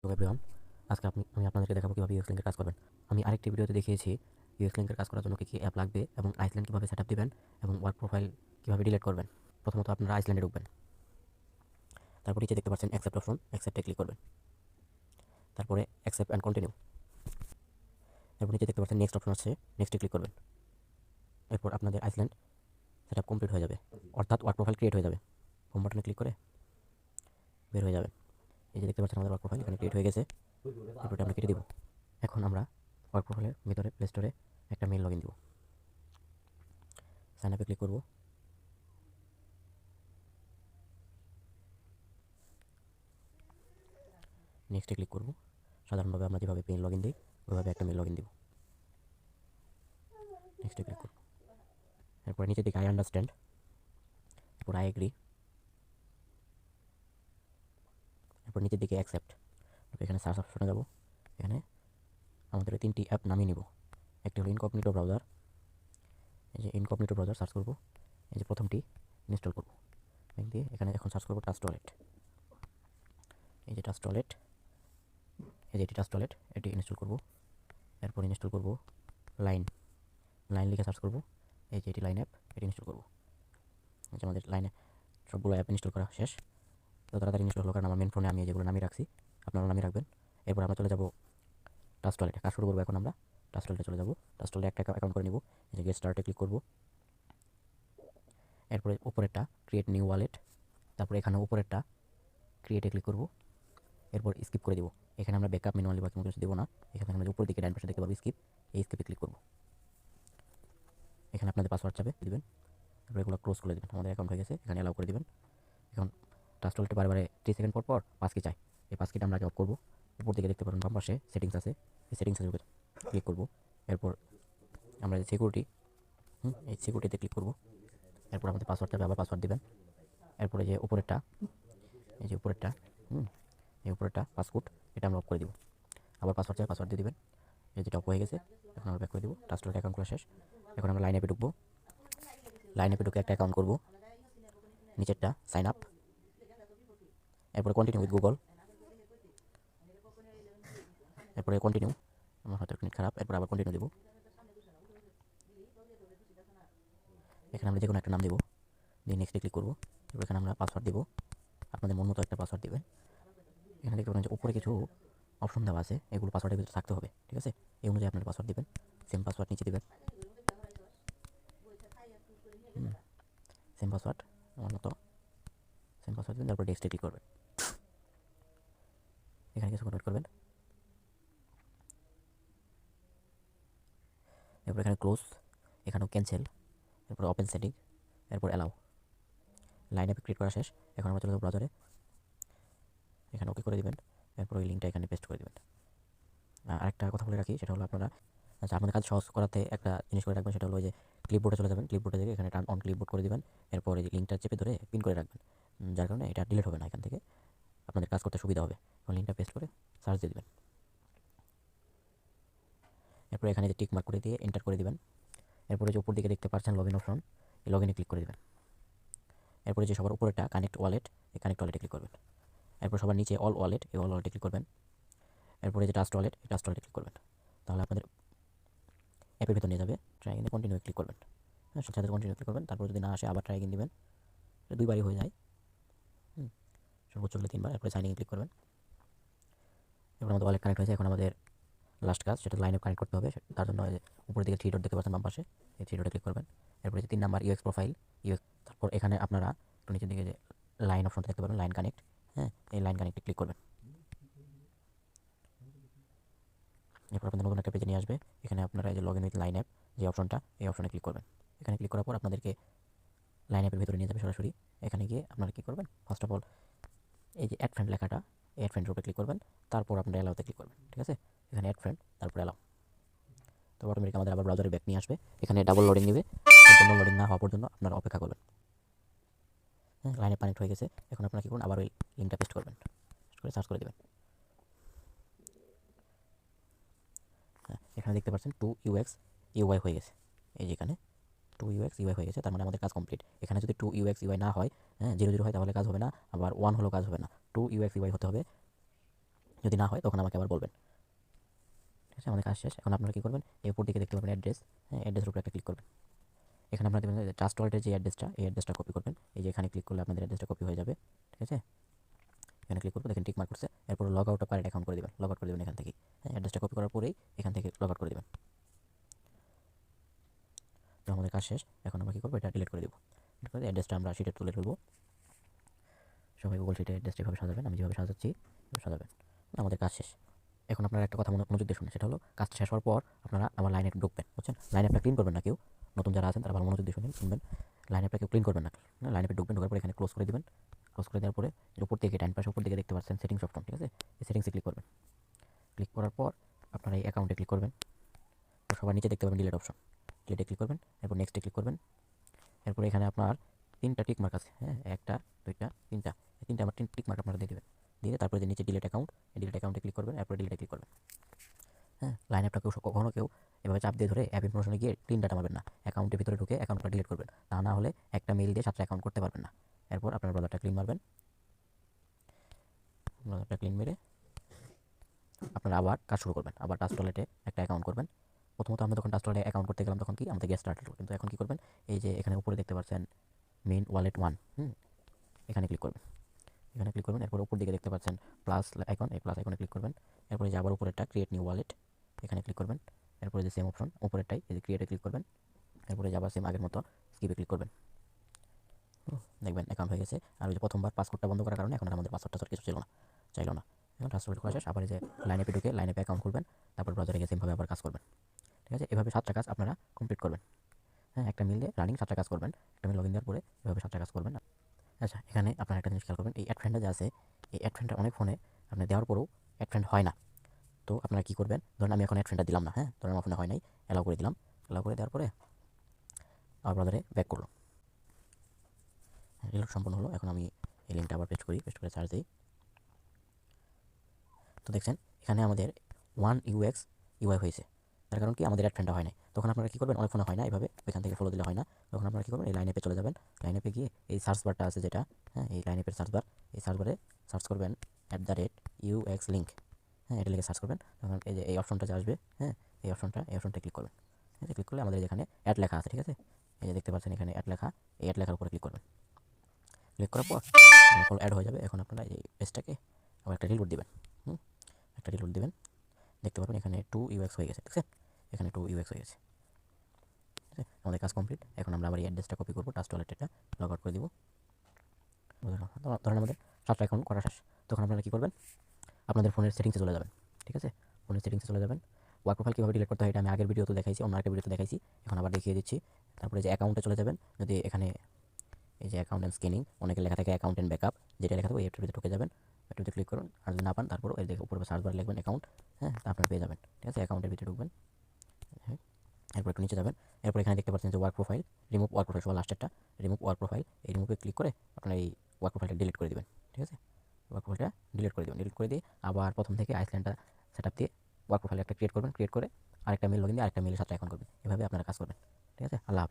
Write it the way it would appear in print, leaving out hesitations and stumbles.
Hello everyone, আজকে আমি আপনাদেরকে দেখাবো কীভাবে ইউএক্স লিঙ্কের কাজ করবেন। আমি আরেকটি ভিডিওতে দেখিয়েছি ইউএক্স লিঙ্কের কাজ করার জন্য কী অ্যাপ লাগবে এবং আইসল্যান্ড কীভাবে সেট আপ দিবেন এবং ওয়ার্ক প্রোফাইল কীভাবে ডিলিট করবেন। প্রথমত আপনারা আইসল্যান্ডে ঢুকবেন, তারপর নিচে দেখতে পাচ্ছেন অ্যাকসেপ্ট অপশন, অ্যাকসেপ্টে ক্লিক করবেন, তারপরে অ্যাকসেপ্ট অ্যান্ড কন্টিনিউ। এরপর নিচে দেখতে পাচ্ছেন নেক্সট অপশন আছে, নেক্সটে ক্লিক করবেন। এরপর আপনাদের আইসল্যান্ড সেট আপ কমপ্লিট হয়ে যাবে, অর্থাৎ ওয়ার্ক প্রোফাইল ক্রিয়েট হয়ে যাবে। হোম বাটনে ক্লিক করে বের হয়ে যাবেন। এই যে দেখতে পাচ্ছেন আমাদের ওয়ার্ক প্রোফাইল এখানে ক্রিয়েট হয়ে গেছে। এরপর আমরা কেটে দিব। এখন আমরা ওয়ার্ক প্রোফাইলের ভিতরে প্লে স্টোরে একটা মেইল লগ ইন দিব। সাইন আপে ক্লিক করব। নেক্সটে ক্লিক করব। সাধারণভাবে আমরা যেভাবে মেইল লগ ইন দিই ওইভাবে একটা মেইল লগ ইন দিব। নেক্সটে ক্লিক করব। এরপরে নিচের দিকে আই আন্ডারস্ট্যান্ড, এরপর আই এগ্রি, এরপর নিচের দিকে অ্যাকসেপ্ট। এখানে সার্চ অপশনে যাব। এখানে আমাদের তিনটি অ্যাপ নামিয়ে নিব। একটি হলো ইনকগনিটো ব্রাউজার। এই যে ইনকগনিটো ব্রাউজার সার্চ করব। এই যে প্রথমটি ইনস্টল করব দিয়ে এখানে এখন সার্চ করব ট্রাস্ট ওয়ালেট। এই যে ট্রাস্ট ওয়ালেট, এই যে এটি ট্রাস্ট ওয়ালেট, এটি ইনস্টল করব। এরপর ইনস্টল করব লাইন, লাইন লিখে সার্চ করব। এই যে এটি লাইন অ্যাপ, এটি ইনস্টল করব। এই যে আমাদের লাইনে সবগুলো অ্যাপ ইনস্টল করা শেষ। তো তাড়াতাড়ি ইনস্টল হলো, কারণ আমার মেন ফোনে আমি যেগুলো নামিয়ে রাখছি, আপনারা নামিয়ে রাখবেন। এরপর আমরা চলে যাব ট্রাস্ট ওয়ালেটে, কাজ শুরু করবো। এখন আমরা ট্রাস্ট ওয়ালেটে চলে যাব। ট্রাস্ট ওয়ালেটে একটা অ্যাকাউন্ট করে নিব। এই যে গেট স্টার্টে ক্লিক করব। এরপরে উপরেরটা ক্রিয়েট নিউ ওয়ালেট, তারপরে এখানে উপরেরটা ক্রিয়েটে ক্লিক করব। এরপর স্কিপ করে দিব। এখানে আমরা ব্যাকআপ ম্যানুয়ালি বা কোনো কিছু দেবো না। এখানে আমরা উপর দিকে ডান পাশে দেখতে পাবো স্কিপ, এই স্কিপে ক্লিক করব। এখানে আপনাদের পাসওয়ার্ড চাবে, দিবেন। তারপরে এগুলো ক্লোজ করে দেবেন। আমাদের অ্যাকাউন্ট হয়ে গেছে, এখানে অ্যালাউ করে দিবেন। এখন ট্রাস্ট ওয়ালেটে বারে 3 সেকেন্ড পর পর পাস কি চাই, এই পাস কিটা আমরা আগে অফ করবো। উপর দিকে দেখতে পারেন বাম পাশে সেটিংস আছে, এই সেটিংসে ক্লিক করব। এরপর আমরা যে সিকিউরিটি, এই সিকিউরিটিতে ক্লিক করব। এরপর আমাদের পাসওয়ার্ড চাবে, আবার পাসওয়ার্ড দিবেন। এরপরে যে উপরেরটা, এই যে উপরেরটা, এই উপরেরটা পাসওয়ার্ড, এটা আমরা অফ করে দিব। আবার পাসওয়ার্ড চাই, পাসওয়ার্ড দিয়ে দিবেন। এই যেটা অফ হয়ে গেছে, এখন আমরা ব্যাক করে দিব। ট্রাস্ট ওয়ালেট অ্যাকাউন্ট করা শেষ। এখন আমরা লাইন অ্যাপে ঢুকবো। লাইন অ্যাপে ঢুকে একটা অ্যাকাউন্ট করব, নিচেরটা সাইন আপ, এরপরে কন্টিনিউ উইথ গুগল, এরপরে কন্টিনিউ। আমার হয়তো নেট খারাপ, এরপর আবার কন্টিনিউ দেবো। এখানে আমরা যে কোনো একটা নাম দেবো, দিয়ে নেক্সটে ক্লিক করবো। এরপর এখানে আমরা পাসওয়ার্ড দেবো, আপনাদের মন মতো একটা পাসওয়ার্ড দেবেন। এখানে দেখতে পাবেন যে উপরে কিছু অপশন দেওয়া আছে, এগুলো পাসওয়ার্ডের ভিতরে থাকতে হবে, ঠিক আছে? এই অনুযায়ী আপনারা পাসওয়ার্ড দেবেন। সেম পাসওয়ার্ড নিচে দেবেন, সেম পাসওয়ার্ড আমার মতো সেম পাসওয়ার্ড দেবেন। তারপর নেক্সটে ক্লিক করবেন। এখানে কিছু নোট করবেন। এরপর এখানে ক্লোজ, এখানেও ক্যান্সেল, এরপর ওপেন সেটিং, এরপর অ্যালাউ। লাইন অ্যাপে ক্রিয়েট করা শেষ। এখন আমরা চলে যাবো ব্রাউজারে, এখানে ওকে করে দিবেন। এরপর ওই লিঙ্কটা এখানে পেস্ট করে দেবেন। আরেকটা কথা বলে রাখি, সেটা হলো আপনারা আপনাদের কাজ সহজ করাতে একটা জিনিস করে রাখবেন, সেটা হলো যে ক্লিপবোর্ডে চলে যাবেন। ক্লিপবোর্ডে থেকে এখানে টার্ন অন ক্লিপবোর্ড করে দিবেন। এরপর এই লিঙ্কটা চেপে ধরে পিন করে রাখবেন, যার কারণে এটা ডিলিট হবে না। এখান থেকে আপনাদের কাজ করতে সুবিধা হবে। এবং লিঙ্কটা পেস্ট করে সার্চ দিয়ে দেবেন। এরপর এখানে যে টিক মার্ক করে দিয়ে এন্টার করে দিবেন। এরপরে যে উপর দিকে দেখতে পাচ্ছেন লগ ইন অপশন, এই লগ ইনে ক্লিক করে দেবেন। এরপরে যে সবার উপরেটা কানেক্ট ওয়ালেট, এই কানেক্ট ওয়ালেটে ক্লিক করবেন। এরপর সবার নিচে অল ওয়ালেট, এই অল ওয়ালেটে ক্লিক করবেন। এরপরে যে ট্রাস্ট ওয়ালেট, এই ট্রাস্ট ওয়ালেটে ক্লিক করবেন। তাহলে আপনাদের অ্যাপের ভিতর নিয়ে যাবে। ট্রাই এগেনে কন্টিনিউ ক্লিক করবেন। হ্যাঁ, সাথে কন্টিনিউ ক্লিক করবেন। তারপর যদি না আসে আবার ট্রাই এগেন দিবেন, দুইবারই হয়ে যায়, সর্বোচ্চ হলে 3বার। এরপরে সাইন ইন ক্লিক করবেন। এবার আমাদের ওয়ালেট কানেক্ট হয়েছে। এখন আমাদের লাস্ট কাজ, সেটা লাইনে কানেক্ট করতে হবে। তার জন্য উপরের দিকে 3 ডট দেখতে পাচ্ছেন বাম পাশে, এই 3 ডটে ক্লিক করবেন। এরপরে যে 3 নাম্বার ইউএক্স প্রোফাইল, ইউএক্স, তারপর এখানে আপনারা একটু নিচের দিকে যে লাইন অপশন দেখতে পাবেন, লাইন কানেক্ট, হ্যাঁ, এই লাইন কানেক্টে ক্লিক করবেন। এরপর আপনাদের নতুন একটা পেজে নিয়ে আসবে। এখানে আপনারা এই যে log in with line app যে অপশনটা, এই অপশনে ক্লিক করবেন। এখানে ক্লিক করার পর আপনাদেরকে লাইন অ্যাপের ভিতরে নিয়ে যাবে সরাসরি। এখানে গিয়ে আপনারা কী করবেন, ফার্স্ট অফ অল এই যে অ্যাড ফ্রেন্ড লেখাটা, অ্যাড ফ্রেন্ডের উপরে ক্লিক করবেন। তারপর আপনারা অ্যালাউতে ক্লিক করবেন, ঠিক আছে? এখানে অ্যাড ফ্রেন্ড, তারপর অ্যালাউ। তো অটোমেটিক আমাদের আবার ব্রাউজারে ব্যাক নিয়ে আসবে। এখানে ডাবল লোডিং নেবে, সম্পূর্ণ লোডিং না হওয়ার পর্যন্ত আপনারা অপেক্ষা করবেন। হ্যাঁ, লাইনে কানেক্ট হয়ে গেছে। এখন আপনারা কী করুন, আবার ওই লিঙ্কটা পেস্ট করবেন, পেস্ট করে সার্চ করে দেবেন। হ্যাঁ, এখানে দেখতে পাচ্ছেন 2 UX UI হয়ে গেছে। এই যে এখানে 2 UX UI হয়ে গেছে, তার মানে আমাদের কাজ কমপ্লিট। এখানে যদি 2 UX UI না হয়, হ্যাঁ, 0 0 হয়, তাহলে কাজ হবে না। আবার 1 হলেও কাজ হবে না। 2 UX UI হতে হবে। যদি না হয় তখন আমাকে আবার বলবেন। ঠিক আছে, আমাদের কাজ শেষ। এখন আপনারা কী করবেন, এই উপর দিকে দেখতে পাবেন অ্যাড্রেস, হ্যাঁ অ্যাড্রেসের উপরে একটা ক্লিক করবেন। এখানে আপনারা দেখবেন যে ট্রাস্ট ওয়ালেটের যে অ্যাড্রেসটা, এই অ্যাড্রেসটা কপি করবেন। এই যে এখানে ক্লিক করলে আপনাদের অ্যাড্রেসটা কপি হয়ে যাবে। ঠিক আছে, এখানে ক্লিক করবো, দেখেন টিক মার্ক করছে। এরপর log out of current account করে দেবেন, লগ আউট করে দেবেন এখান থেকে। হ্যাঁ, অ্যাড্রেসটা কপি করার পরেই এখান থেকে লগ আউট করে দেবেন। তো আমাদের কাজ শেষ। এখন আমরা কী করবো, এটা ডিলিট করে দেবো। ডিলিট করে অ্যাড্রেসটা আমরা শিটে তুলে ফেলবো। সবাই গুগল শিটে অ্যাড্রেসটা এভাবে সাজাবেন, আমি যেভাবে সাজাচ্ছি সাজাবেন। আমাদের কাজ শেষ। এখন আপনারা একটা কথা মনোযোগ দিয়ে শুনুন, সেটা হলো কাজ শেষ হওয়ার পর আপনারা আবার লাইন অ্যাপ ঢুকবেন, বুঝছেন? লাইন অ্যাপটা ক্লিন করবেন না কেউ, নতুন যারা আছেন তারা ভালো মনোযোগ দিয়ে শুনবেন। লাইন অ্যাপটা কেউ ক্লিন করবেন না। লাইন অ্যাপে ঢুকবেন, ঢোকার পরে এখানে ক্লোজ করে দেবেন। ক্লোজ করে দেওয়ার পরে উপর থেকে ডান পাশে উপর দিকে দেখতে পাচ্ছেন সেটিংস অপশন, ঠিক আছে? এই সেটিংসে ক্লিক করবেন। ক্লিক করার পর আপনারা এই অ্যাকাউন্টে ক্লিক করবেন। তো সবার নিচে দেখতে পাবেন ডিলিট অপশন, ডিলিটে ক্লিক করবেন। এরপর নেক্সটে ক্লিক করবেন। এরপর এখানে আপনার 3টা টিক মার্ক আছে, হ্যাঁ 1টা 2টা 3টা, এই 3টা আমার টিক মার্ক আপনারা দিয়ে দেবেন। দিয়ে তারপরে যে নিচে ডিলিট অ্যাকাউন্ট, এই ডিলিট অ্যাকাউন্টে ক্লিক করবেন। এরপর ডিলিটে ক্লিক করবেন। হ্যাঁ, লাইন অ্যাপটা কখনো কেউ এভাবে চাপ দিয়ে ধরে অ্যাপ ইনফরমেশনে গিয়ে ক্লিন ডাটা মারবেন না। অ্যাকাউন্টের ভিতরে ঢুকে অ্যাকাউন্টটা ডিলিট করবেন, তা না হলে একটা মেইল দিয়ে 7টা অ্যাকাউন্ট করতে পারবেন না। এরপর আপনার ব্রাউজারটা ক্লিন মারবেন। ব্রাউজারটা ক্লিন মেরে আপনারা আবার কাজ শুরু করবেন। আবার টাস্ক ওয়ালেটে একটা অ্যাকাউন্ট করবেন। প্রথমত আমরা যখন টাস্ক ওয়ালেটে অ্যাকাউন্ট করতে গেলাম তখন কি আমাদের গেট স্টার্ট হলো, কিন্তু এখন কী করবেন, এই যে এখানে উপরে দেখতে পাচ্ছেন মেইন ওয়ালেট 1, এখানে ক্লিক করবেন। এখানে ক্লিক করবেন। এরপর উপর দিকে দেখতে পাচ্ছেন প্লাস আইকন, এই প্লাস আইকনে ক্লিক করবেন। এরপরে যে আবার উপরেরটা ক্রিয়েট নিউ ওয়ালেট, এখানে ক্লিক করবেন। এরপরে যে সেম অপশন উপরেরটাই, এই যে ক্রিয়েটে ক্লিক করবেন। এরপরে যে আবার সেম আগের মতো স্কিপে ক্লিক করবেন। দেখবেন অ্যাকাউন্ট হয়ে গেছে। আর ওই যে প্রথমবার পাসওয়ার্ডটা বন্ধ করার কারণে এখন আর আমাদের পাসওয়ার্ডটা কিছু চাইলো না। এখন ট্রান্সফার করা শেষ। আবার এই যে লাইন অ্যাপে ঢুকে লাইন অ্যাপে অ্যাকাউন্ট খুলবেন। তারপর ব্রাউজারে গিয়ে সেমভাবে আবার কাজ করবেন। ঠিক আছে, এভাবে 7টা কাজ আপনারা কমপ্লিট করবেন। হ্যাঁ, একটা মিল দিয়ে রানিং 7টা কাজ করবেন। একটা মিল লগইন দেওয়ার পরে এভাবে 7টা কাজ করবেন। আচ্ছা, এখানে আপনারা একটা জিনিস খেয়াল করবেন, এই অ্যাড ফ্রেন্ডটা যে আছে, এই অ্যাড ফ্রেন্ডটা অনেক ফোনে আপনি দেওয়ার পরেও অ্যাড ফ্রেন্ড হয় না। তো আপনারা কী করবেন, ধরেন আমি এখন অ্যাড ফ্রেন্ডটা দিলাম না, হ্যাঁ ধরেন আমার ফোনে হয় নাই, অ্যালাউ করে দিলাম। অ্যালাউ করে দেওয়ার পরে আমার ব্রাউজারে ব্যাক করলো, রিলোড সম্পূর্ণ হলো। এখন আমি এই লিঙ্কটা আবার পেস্ট করি, পেস্ট করে সার্চ দিই। তো দেখছেন এখানে আমাদের 1 UX UI হয়েছে। তার কারণ কি, আমাদের অ্যাড ফ্রেন্ডটা হয় নাই। তখন আপনারা কী করবেন, অনেক ফোনে হয় না এভাবে, ওইখান থেকে ফলো দিলে হয় না। তখন আপনারা কী করবেন, এই লাইন অ্যাপে চলে যাবেন। লাইন অ্যাপে গিয়ে এই সার্চ বারটা আছে যেটা, হ্যাঁ এই লাইন অ্যাপের সার্চ বার, এই সার্চ বারে সার্চ করবেন @UX লিঙ্ক, হ্যাঁ এটা লিখে সার্চ করবেন। তখন এই যে এই অপশনটা যে আসবে, হ্যাঁ এই অপশনটা ক্লিক করবেন। এটা ক্লিক করলে আমাদের যেখানে অ্যাড লেখা আছে, ঠিক আছে, এই যে দেখতে পাচ্ছেন এখানে অ্যাড লেখা, এই অ্যাড লেখার উপরে ক্লিক করবেন। ক্লিক করার পর ফলো অ্যাড হয়ে যাবে। এখন আপনারা এই পেজটাকে আবার একটা রিলোড দিবেন, একটা রিলোড দিবেন। দেখতে পাবেন এখানে 2 UX হয়ে গেছে, ঠিক আছে, এখানে 2 UX হয়ে গেছে। ঠিক আছে, আমাদের কাজ কমপ্লিট। এখন আমরা আবার এই অ্যাড্রেসটা কপি করবো, টাস্ক ওয়ালেটটা লগ আউট করে দিব। ধরেন আমাদের 7টা অ্যাকাউন্ট করা শেষ। তখন আপনারা কী করবেন, আপনাদের ফোনের সেটিংসে চলে যাবেন। ঠিক আছে, ফোনের সেটিংসে চলে যাবেন। ওয়ার্ক প্রোফাইল কীভাবে ডিলিট করতে হয় এটা আমি আগের ভিডিওতে দেখাইছি, অন্য একটা ভিডিওতে দেখাইছি, এখন আবার দেখিয়ে দিচ্ছি। তারপরে যে অ্যাকাউন্টে চলে যাবেন, যদি এখানে এই যে অ্যাকাউন্ট অ্যান্ড স্ক্যানিং অনেকে লেখা থাকে অ্যাকাউন্ট অ্যান্ড ব্যাকআপ, যেটা লেখা থাকবে এই অ্যাপটার ভিতরে ঢুকে যাবেন। এটাতে ক্লিক করুন, আর যদি না পান তারপর এই দেখে উপরে সার্চ বারে লিখবেন অ্যাকাউন্ট, হ্যাঁ তা আপনারা পেয়ে যাবেন। ঠিক আছে, অ্যাকাউন্টের ভিতরে ঢুকবেন, হ্যাঁ এরপর একটু নিচে যাবেন। এরপর এখানে দেখতে পাচ্ছেন যে work profile, remove work profile, সবার লাস্টেরটা রিমুভ ওয়ার্ক প্রোফাইল, এই রিমুভে ক্লিক করে আপনার এই ওয়ার্ক প্রোফাইলটা ডিলিট করে দেবেন। ঠিক আছে, ওয়ার্ক প্রোফাইলটা ডিলিট করে দেবেন। ডিলিট করে দিয়ে আবার প্রথম থেকে আইসল্যান্ডটা সেট আপ দিয়ে ওয়ার্ক প্রোফাইল একটা ক্রিয়েট করবেন। ক্রিয়েট করে আরেকটা মেল লগইন দিয়ে আরেকটা মেলের সাথে অ্যাকাউন্ট করবেন। এভাবে আপনারা কাজ করবেন। ঠিক আছে, আল্লাহ হাফেজ।